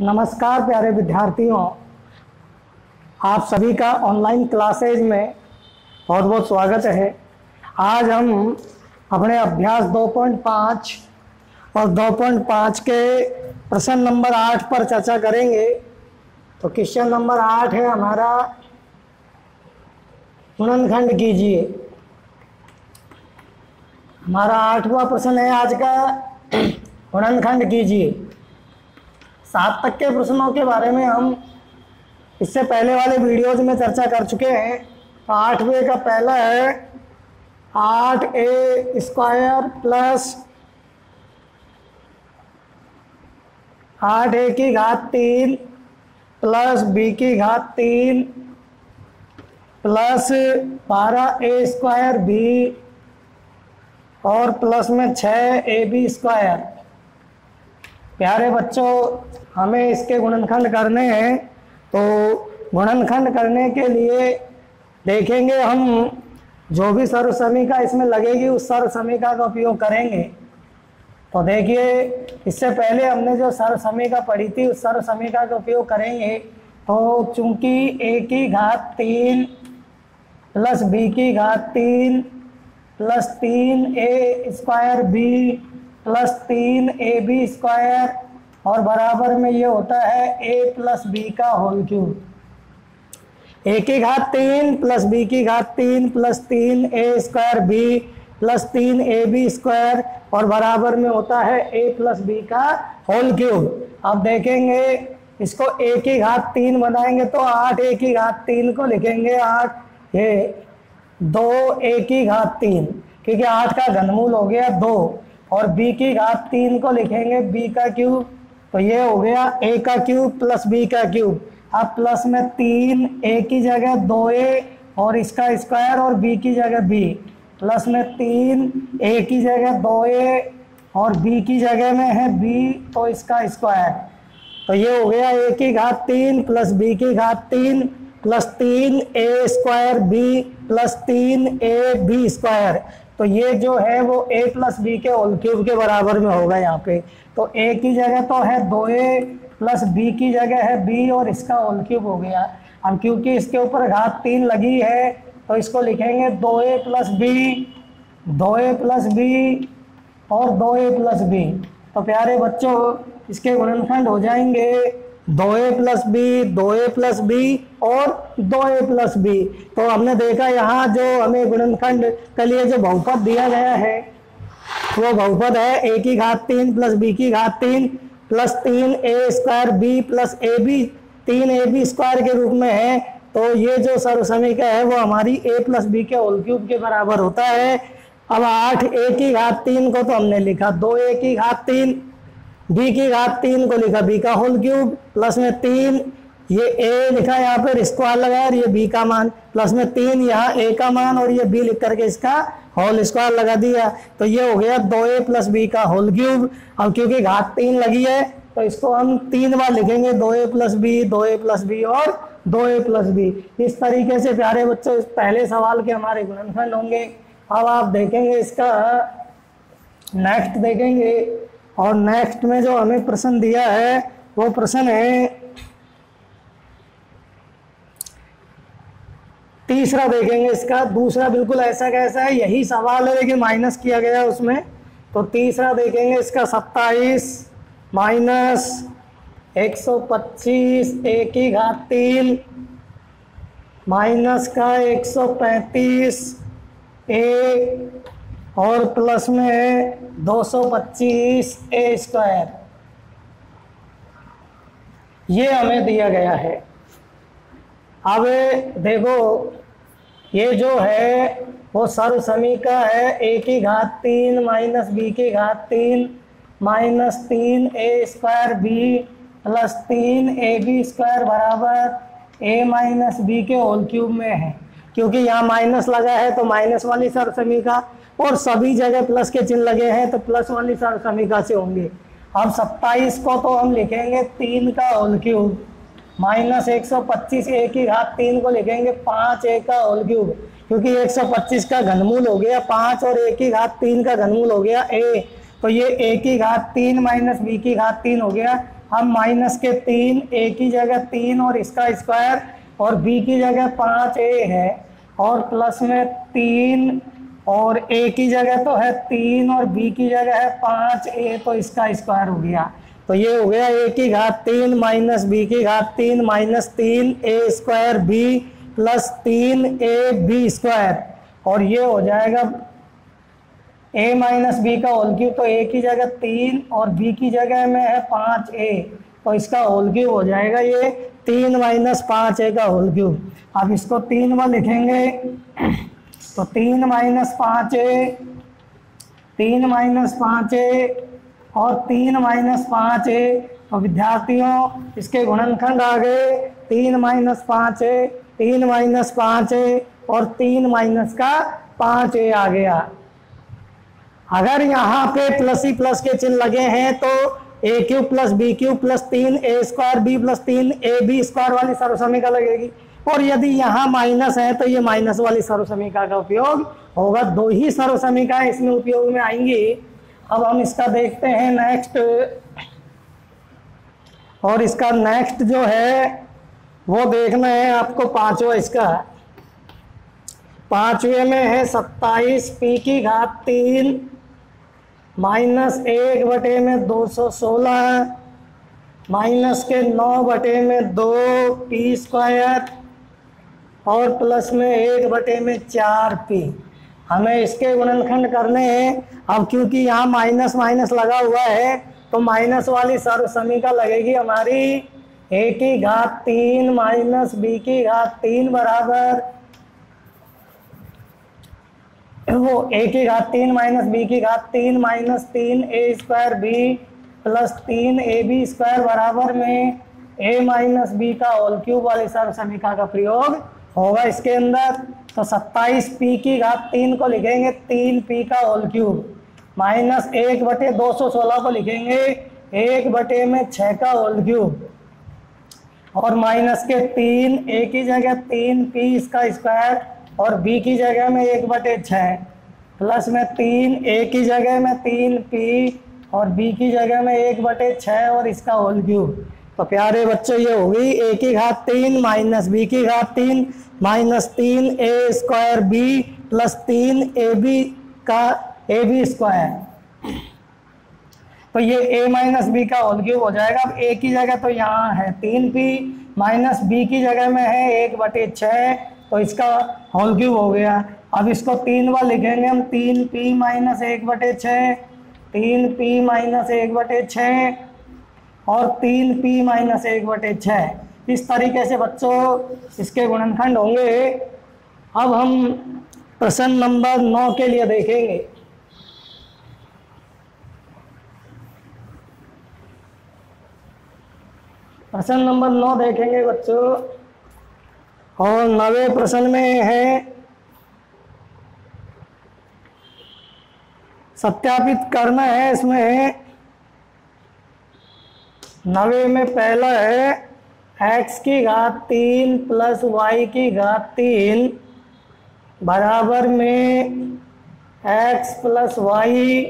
नमस्कार प्यारे विद्यार्थियों, आप सभी का ऑनलाइन क्लासेज में बहुत बहुत स्वागत है। आज हम अपने अभ्यास 2.5 और 2.5 के प्रश्न नंबर 8 पर चर्चा करेंगे। तो क्वेश्चन नंबर 8 है हमारा, गुणनखंड कीजिए। हमारा 8वां प्रश्न है आज का, गुणनखंड कीजिए। 7 तक के प्रश्नों के बारे में हम इससे पहले वाले वीडियोज में चर्चा कर चुके हैं। तो 8वें का पहला है 8a² plus 8a³ plus b³ plus 12a² और प्लस में 6ab²। प्यारे बच्चों, हमें इसके गुणनखंड करने हैं। तो गुणनखंड करने के लिए देखेंगे हम जो भी सर्वसमीका इसमें लगेगी उस सर्वसमीका का उपयोग करेंगे। तो देखिए, इससे पहले हमने जो सर्वसमीका पढ़ी थी उस सर्वसमीका का उपयोग करेंगे। तो चूंकि a³ plus b³ plus 3a² plus 3ab² और बराबर में ये होता है a प्लस b का whole cube. a³ plus b³ plus 3a² plus 3ab² और बराबर में होता है a प्लस b का होल क्यूब। अब देखेंगे इसको a³ बनाएंगे तो 8a³ को लिखेंगे 8 ये 2a³, क्योंकि 8 का घनमूल हो गया 2, और b³ को लिखेंगे b³। तो ये हो गया a³ प्लस b³। अब प्लस में 3, a की जगह 2a और इसका स्क्वायर और b की जगह b, प्लस में 3, a की जगह 2a और b की जगह में है b तो इसका स्क्वायर। तो ये हो गया a³ plus b³ plus 3a² b plus 3ab²। तो ये जो है वो a प्लस b के होल क्यूब के बराबर में होगा यहाँ पे। तो a की जगह तो है 2a प्लस b की जगह है b और इसका होल क्यूब हो गया। अब क्योंकि इसके ऊपर घात 3 लगी है तो इसको लिखेंगे 2a plus b, 2a plus b और 2a प्लस b। तो प्यारे बच्चों, इसके गुणनखंड हो जाएंगे 2a plus b, 2a plus b और 2a प्लस b। तो हमने देखा यहाँ जो हमें गुणनखंड के लिए जो बहुपद दिया गया है वो बहुपद है a³ plus b³ plus 3a² b plus ab 3ab² के रूप में है। तो ये जो सर्वसमीका है वो हमारी a प्लस b के होल क्यूब के बराबर होता है। अब 8a³ को तो हमने लिखा 2a³ b³ को लिखा b का होल क्यूब, प्लस में 3 ये a लिखा यहाँ पर स्क्वायर लगाया और ये b का मान, प्लस में 3 यहाँ a का मान और ये b लिख करके इसका होल स्क्वायर लगा दिया। तो ये हो गया 2a प्लस b का होल क्यूब। अब क्योंकि घात 3 लगी है तो इसको हम 3 बार लिखेंगे 2a plus b, 2a plus b और 2a प्लस b। इस तरीके से प्यारे बच्चों इस पहले सवाल के हमारे गुणनखंड होंगे। अब आप देखेंगे इसका नेक्स्ट देखेंगे, और नेक्स्ट में जो हमें प्रश्न दिया है वो प्रश्न है तीसरा। देखेंगे इसका दूसरा बिल्कुल ऐसा कैसा है, यही सवाल है लेकिन माइनस किया गया है उसमें। तो तीसरा देखेंगे इसका 27 माइनस 125 a³ माइनस का 135 a और प्लस में 225a²। ये हमें दिया गया है। अब देखो ये जो है वो सर्वसमीका है a³ minus b³ minus 3a² b plus 3ab² बराबर a माइनस b के होल क्यूब में है। क्योंकि यहाँ माइनस लगा है तो माइनस वाली सर्वसमीका, और सभी जगह प्लस के चिन्ह लगे हैं तो प्लस वाली सर्वसमीका से होंगे। अब 27 को तो हम लिखेंगे 3 का होल क्यूब माइनस 125 a³ को लिखेंगे 5a का होल क्यूब, क्योंकि 125 का घनमूल हो गया 5 और a³ का घनमूल हो गया a। तो ये a की घात 3 माइनस b की घात 3 हो गया। अब माइनस के 3, a की जगह 3 और इसका स्क्वायर, और b की जगह 5a है, और प्लस में 3 और a की जगह तो है 3 और b की जगह है 5a, तो इसका स्क्वायर हो गया। तो ये हो गया a की घात 3 माइनस b की घात 3 minus 3a square b plus 3ab square, और ये हो जाएगा a माइनस बी का होल क्यूब। तो a की जगह 3 और b की जगह में है 5a, तो इसका होल क्यूब हो जाएगा ये 3 माइनस 5a का होल क्यूब। अब इसको 3 में लिखेंगे तो 3 माइनस 5a, 3 माइनस 5a और 3 माइनस 5a। तो विद्यार्थियों इसके गुणनखंड आ गए 3 माइनस 5a, 3 माइनस 5a और 3 माइनस का 5a आ गया। अगर यहाँ पे प्लस ही प्लस के चिन्ह लगे हैं तो a cube plus B cube plus 3a square b plus 3ab square वाली सर्वसमीका लगेगी, और यदि यहाँ माइनस है तो ये माइनस वाली सर्वसमीका का उपयोग होगा। 2 ही सर्वसमीकाएं इसमें उपयोग में आएंगी। अब हम इसका देखते हैं नेक्स्ट, और इसका नेक्स्ट जो है वो देखना है आपको पांचवा। इसका पांचवे में है 27 p की घात 3 माइनस 1 बटे में 216 माइनस के 9 बटे में 2 p स्क्वायर और प्लस में 1 बटे में 4p। हमें इसके गुणनखंड करने हैं। अब क्योंकि यहाँ माइनस माइनस लगा हुआ है तो माइनस वाली सर्वसमीका लगेगी हमारी a की घात 3 माइनस b की घात 3 बराबर वो a की घात 3 माइनस b की घात 3 minus 3a square b plus 3ab square बराबर में a माइनस b का होल क्यूब वाली सर्वसमीका का प्रयोग होगा इसके अंदर। तो 27 p की घात 3 को लिखेंगे 3p का होल क्यूब माइनस 1 बटे 216 को लिखेंगे 1 बटे में 6 का होल क्यूब, और माइनस के 3 a की जगह 3p इसका स्क्वायर और b की जगह में 1 बटे 6 प्लस में 3 a की जगह में 3p और b की जगह में 1 बटे 6 और इसका होल क्यूब। तो प्यारे बच्चों ये हो गई a की घात 3 माइनस b की घात 3 minus 3a square b plus 3ab का ab स्क्वायर। तो ये a माइनस बी का होल क्यूब हो जाएगा। अब a की जगह तो यहाँ है 3p माइनस b की जगह में है 1 बटे 6, तो इसका होल क्यूब हो गया। अब इसको 3 बार लिखेंगे हम 3p माइनस 1 बटे 6, 3p माइनस 1 बटे 6 और 3p माइनस 1 बटे 6। इस तरीके से बच्चों इसके गुणनखंड होंगे। अब हम प्रश्न नंबर 9 के लिए देखेंगे। प्रश्न नंबर 9 देखेंगे बच्चों, और 9वें प्रश्न में है सत्यापित करना है। इसमें 9वें में पहला है x की घात 3 प्लस y की घात 3 बराबर में x प्लस y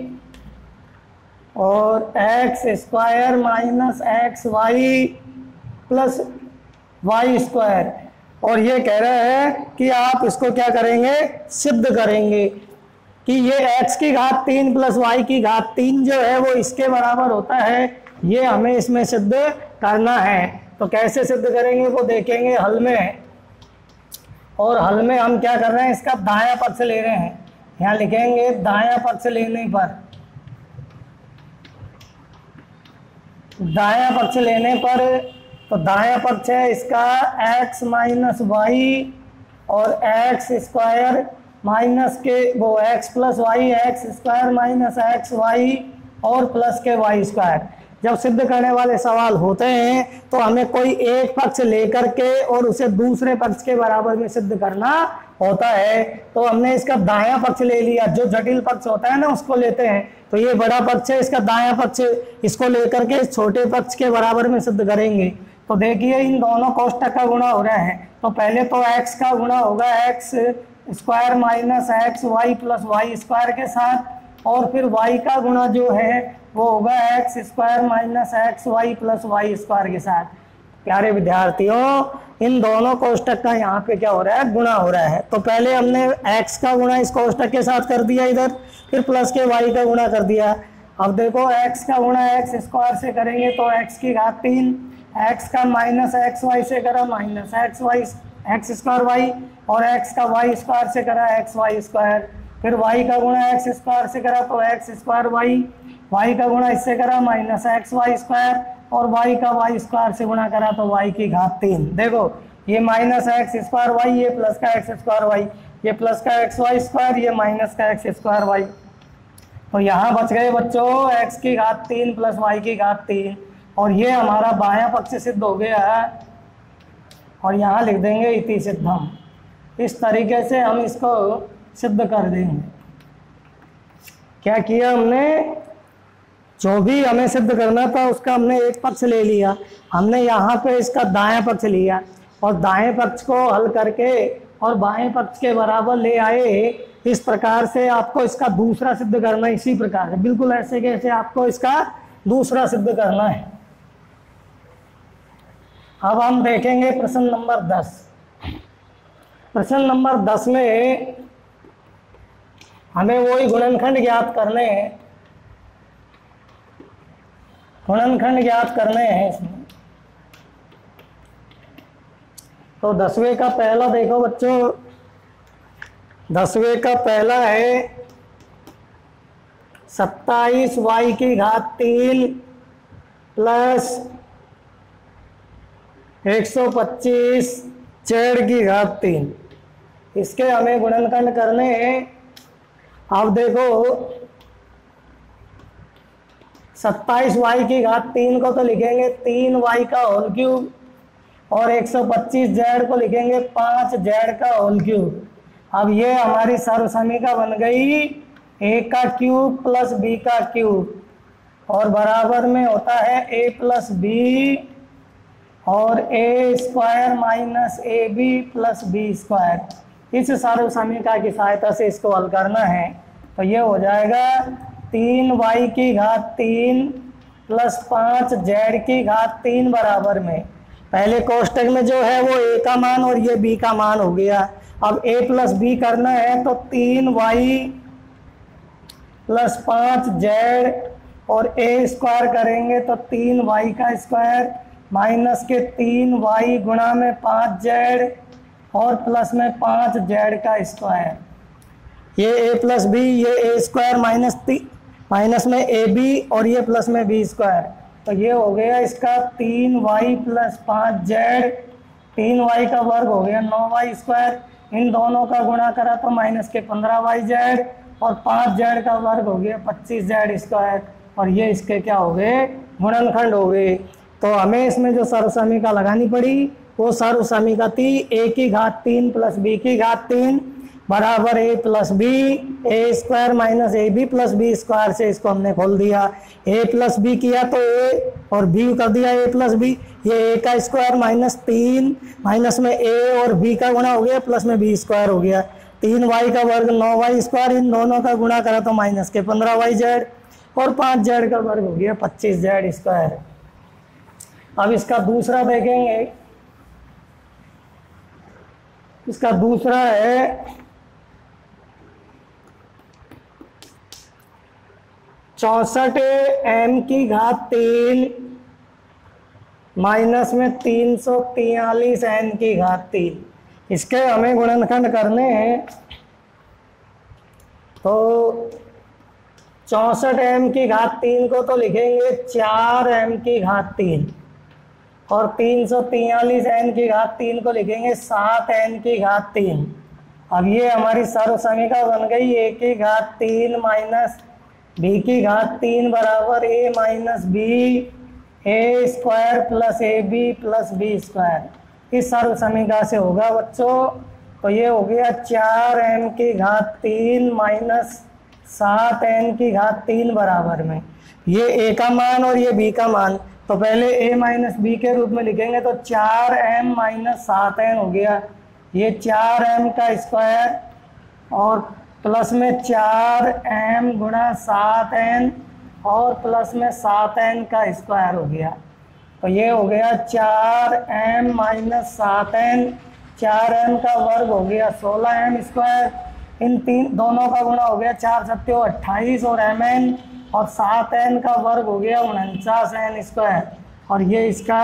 और x square minus X Y plus Y square. और ये कह रहा है कि आप इसको क्या करेंगे, सिद्ध करेंगे कि ये x की घात 3 प्लस y की घात 3 जो है वो इसके बराबर होता है। ये हमें इसमें सिद्ध करना है। तो कैसे सिद्ध करेंगे वो देखेंगे हल में। और हल में हम क्या कर रहे हैं, इसका दायां पक्ष ले रहे हैं। यहाँ लिखेंगे दायां पक्ष लेने पर, दायां पक्ष लेने पर, तो दायां पक्ष है इसका x माइनस वाई और x स्क्वायर माइनस के वो x plus Y, X square minus X Y और प्लस के वाई स्क्वायर। जब सिद्ध करने वाले सवाल होते हैं तो हमें कोई एक पक्ष लेकर के और उसे दूसरे पक्ष के बराबर में सिद्ध करना होता है। तो हमने इसका दायां पक्ष ले लिया। जो जटिल पक्ष होता है ना उसको लेते हैं। तो ये बड़ा पक्ष है, इसका दायां पक्ष इसको लेकर के छोटे पक्ष के बराबर में सिद्ध करेंगे। तो देखिए इन दोनों कोष्टक का गुणा हो रहा है। तो पहले तो x का गुणा होगा x square minus X Y plus Y square के साथ, और फिर y का गुणा जो है वो होगा X square minus X Y plus Y square के साथ। प्यारे विद्यार्थियों, इन दोनों कोष्टक का यहाँ पे क्या हो रहा है, गुणा हो रहा है। तो पहले हमने x का गुणा इस कोष्टक के साथ कर दिया इधर, फिर प्लस के y का गुणा कर दिया। अब देखो x का गुणा एक्स स्क्वायर से करेंगे तो x की घात 3, x का माइनस एक्स वाई से करा minus X Y X square Y, और x का y स्क्वायर से करा एक्स वाई स्क्वायर, फिर y का गुणा एक्स स्क्वायर से करा तो एक्स स्क्वायर वाई, y का गुणा इससे करा माइनस एक्स वाई स्क्वायर, और y का y स्क्वायर से गुणा करा तो y की घात 3। देखो ये माइनस एक्स स्क्वायर वाई, ये प्लस का एक्स स्क्वायर वाई, ये प्लस का एक्स वाई स्क्वायर, ये माइनस का एक्स स्क्वायर वाई। तो यहाँ बच गए बच्चों x की घात 3 प्लस y की घात 3, और ये हमारा बायां पक्ष सिद्ध हो गया है। और यहाँ लिख देंगे इति सिद्धम। इस तरीके से हम इसको सिद्ध कर देंगे। क्या किया हमने, जो भी हमें सिद्ध करना था उसका हमने एक पक्ष ले लिया, हमने यहाँ पे इसका दायां पक्ष लिया और दाएं पक्ष को हल करके और बाएं पक्ष के बराबर ले आए। इस प्रकार से आपको इसका दूसरा सिद्ध करना है, इसी प्रकार से बिल्कुल ऐसे कैसे आपको इसका दूसरा सिद्ध करना है। अब हम देखेंगे प्रश्न नंबर 10। प्रश्न नंबर 10 में हमें वही गुणनखंड ज्ञात करने हैं, गुणनखंड ज्ञात करने हैं इसमें। तो 10वें का पहला देखो बच्चों, 10वें का पहला है 27y की घात 3 प्लस 125 z की घात 3। इसके हमें गुणनखंड करने हैं। अब देखो 27y की घात 3 को तो लिखेंगे 3y का होल क्यूब, और 125 z को लिखेंगे 5 z का होल क्यूब। अब ये हमारी सर्वसमीका बन गई a का क्यूब प्लस b का क्यूब, और बराबर में होता है a प्लस b और a square minus A B plus B square. इस सर्वसमीका की सहायता से इसको हल करना है। तो ये हो जाएगा 3y की घात 3 प्लस 5 z की घात 3 बराबर में, पहले कोष्टक में जो है वो a का मान और ये b का मान हो गया। अब a प्लस b करना है तो 3y प्लस 5z और a स्क्वायर करेंगे तो 3y का स्क्वायर माइनस के 3y गुणा में 5z और प्लस में 5z का स्क्वायर। ये a प्लस बी, ये a स्क्वायर माइनस में ए बी और ये प्लस में बी स्क्वायर। तो ये हो गया इसका 3y प्लस 5z, 3y का वर्ग हो गया 9y स्क्वायर, इन दोनों का गुणा करा तो माइनस के 15yz और 5z का वर्ग हो गया 25z स्क्वायर, और ये इसके क्या हो गए, गुणनखंड हो गए। तो हमें इसमें जो सर्वसमीका लगानी पड़ी वो सर्वसमीका थी a की घात 3 प्लस b की घात 3 बराबर a plus B, A square minus A B plus B square से इसको हमने खोल दिया। a प्लस बी किया तो a और b कर दिया a प्लस बी, ये a का स्क्वायर माइनस 3 माइनस में a और b का गुणा हो गया प्लस में b स्क्वायर हो गया, 3y का वर्ग 9y स्क्वायर, इन दोनों का गुणा करा तो माइनस के 15yz और 5z का वर्ग हो गया 25z स्क्वायर। अब इसका दूसरा देखेंगे, इसका दूसरा है 64 m की घात 3 माइनस में 343 n की घात 3। इसके हमें गुणनखंड करने हैं। तो 64 m की घात 3 को तो लिखेंगे 4 m की घात 3 और 343 n की घात 3 को लिखेंगे 7 n की घात 3। अब ये हमारी सर्वसमीका बन गई a की घात 3 माइनस b की घात 3 बराबर a minus B, A square plus A B plus B square. इस सर्वसमीका से होगा बच्चों। तो ये हो गया 4m की घात 3 माइनस 7n की घात 3 बराबर में, ये a का मान और ये b का मान। तो पहले a माइनस बी के रूप में लिखेंगे तो 4m माइनस 7n हो गया, ये 4m का स्क्वायर और प्लस में 4m गुणा 7n और प्लस में 7n का स्क्वायर हो गया। तो ये हो गया 4m माइनस 7n, 4m का वर्ग हो गया 16m स्क्वायर, इन दोनों का गुणा हो गया 4 सत्ते 28 और mn, और 7n का वर्ग हो गया 49n स्क्वायर, और ये इसका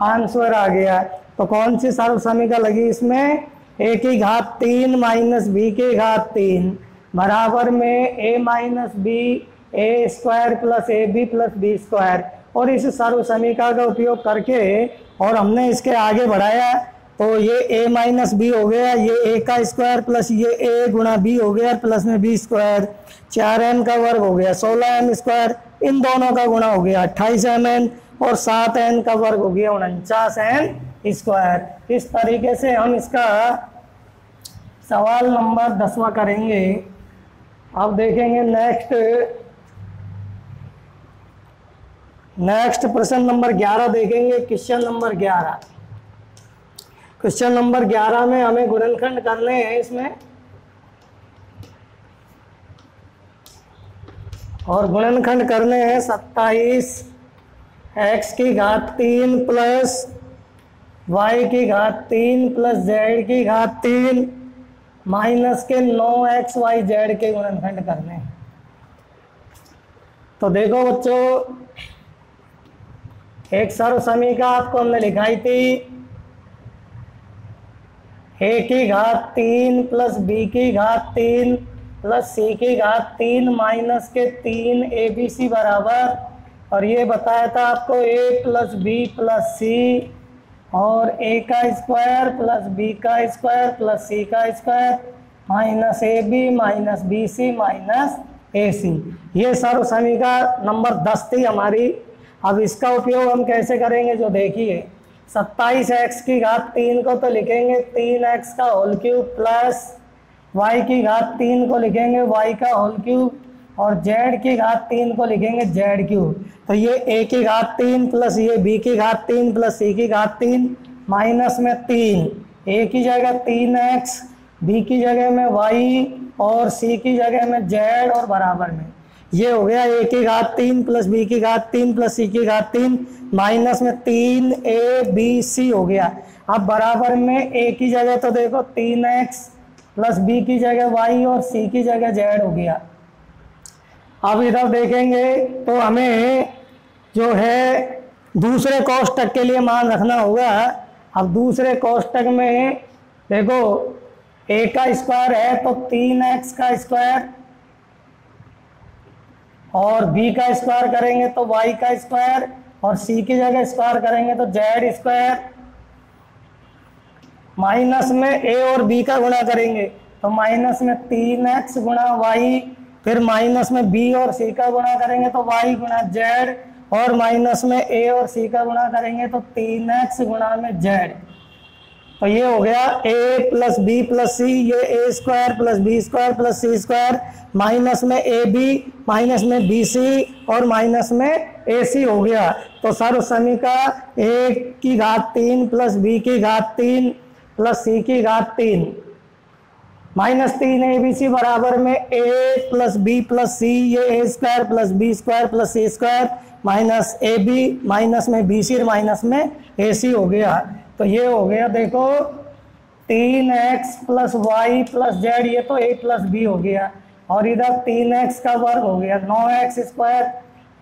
आंसर आ गया। तो कौन सी सर्व समीकरण लगी इसमें? a की घात 3 माइनस b की घात 3 बराबर में a minus B A square plus A B plus B square. और इस सर्व समीकरण का उपयोग करके और हमने इसके आगे बढ़ाया तो ये a माइनस बी हो गया, ये a का स्क्वायर प्लस ये a गुणा b हो गया प्लस में b स्क्वायर, 4n का वर्ग हो गया 16m स्क्वायर, इन दोनों का गुणा हो गया 28mn और 7n का वर्ग हो गया 49n स्क्वायर। इस तरीके से हम इसका सवाल नंबर 10वां करेंगे। अब देखेंगे नेक्स्ट प्रश्न नंबर 11 देखेंगे। क्वेश्चन नंबर 11, क्वेश्चन नंबर 11 में हमें गुणनखंड करने हैं इसमें, और गुणनखंड करने हैं 27x की घात 3 प्लस y की घात 3 प्लस z की घात 3 माइनस के 9xyz के गुणनखंड करने हैं। तो देखो बच्चों, एक सर्व समीकरण आपको हमने लिखाई थी, a की घात 3 प्लस b की घात 3 प्लस c की घात 3 माइनस के 3 abc बराबर, और ये बताया था आपको a plus b plus c और a का स्क्वायर प्लस b का स्क्वायर प्लस c का square minus ab minus bc minus ac। ये सर्व समीकरण नंबर 10 थी हमारी। अब इसका उपयोग हम कैसे करेंगे जो देखिए, 27x की घात 3 को तो लिखेंगे 3x का होल क्यूब प्लस y की घात 3 को लिखेंगे y का होल क्यूब और z की घात 3 को लिखेंगे z क्यूब। तो ये a की घात 3 प्लस ये b की घात 3 प्लस c की घात 3 माइनस में 3, a की जगह 3x, b की जगह में y और c की जगह में z और बराबर में ये हो गया a की घात 3 प्लस b की घात 3 प्लस c की घात 3 माइनस में 3abc हो गया। अब बराबर में a की जगह तो देखो 3x प्लस b की जगह y और c की जगह z हो गया। अब इधर देखेंगे तो हमें जो है दूसरे कोष्टक के लिए मान रखना होगा। अब दूसरे कोष्टक में देखो a का स्क्वायर है तो 3x का स्क्वायर और b का स्क्वायर करेंगे तो y का स्क्वायर और c की जगह स्क्वायर करेंगे तो z स्क्वायर माइनस में a और b का गुणा करेंगे तो माइनस में 3x गुणा y, फिर माइनस में b और c का गुणा करेंगे तो y गुणा z और माइनस में a और c का गुणा करेंगे तो 3x गुणा में z। तो ये हो गया a plus B plus C, ये a square plus B square plus C square minus में ए बी माइनस में बी सी और माइनस में ए सी हो गया। तो सर्व समीकरण a की घात 3 प्लस b की घात 3 प्लस c की घात 3 माइनस 3abc बराबर में a plus B plus C, ये a square plus B square plus C square minus A B minus में बी सी माइनस में ए सी हो गया। तो ये हो गया देखो 3x plus Y plus Z, ये तो a प्लस बी हो गया, और इधर 3x का वर्ग हो गया 9x स्क्वायर,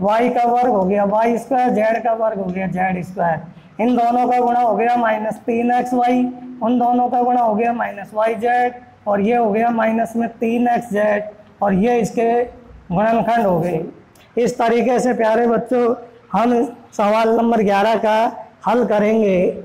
y का वर्ग हो गया y स्क्वायर, z का वर्ग हो गया z स्क्वायर, इन दोनों का गुणा हो गया माइनस 3xy, उन दोनों का गुणा हो गया माइनस yz, और ये हो गया माइनस में 3xz, और ये इसके गुणनखंड हो गए। इस तरीके से प्यारे बच्चों हम सवाल नंबर 11 का हल करेंगे।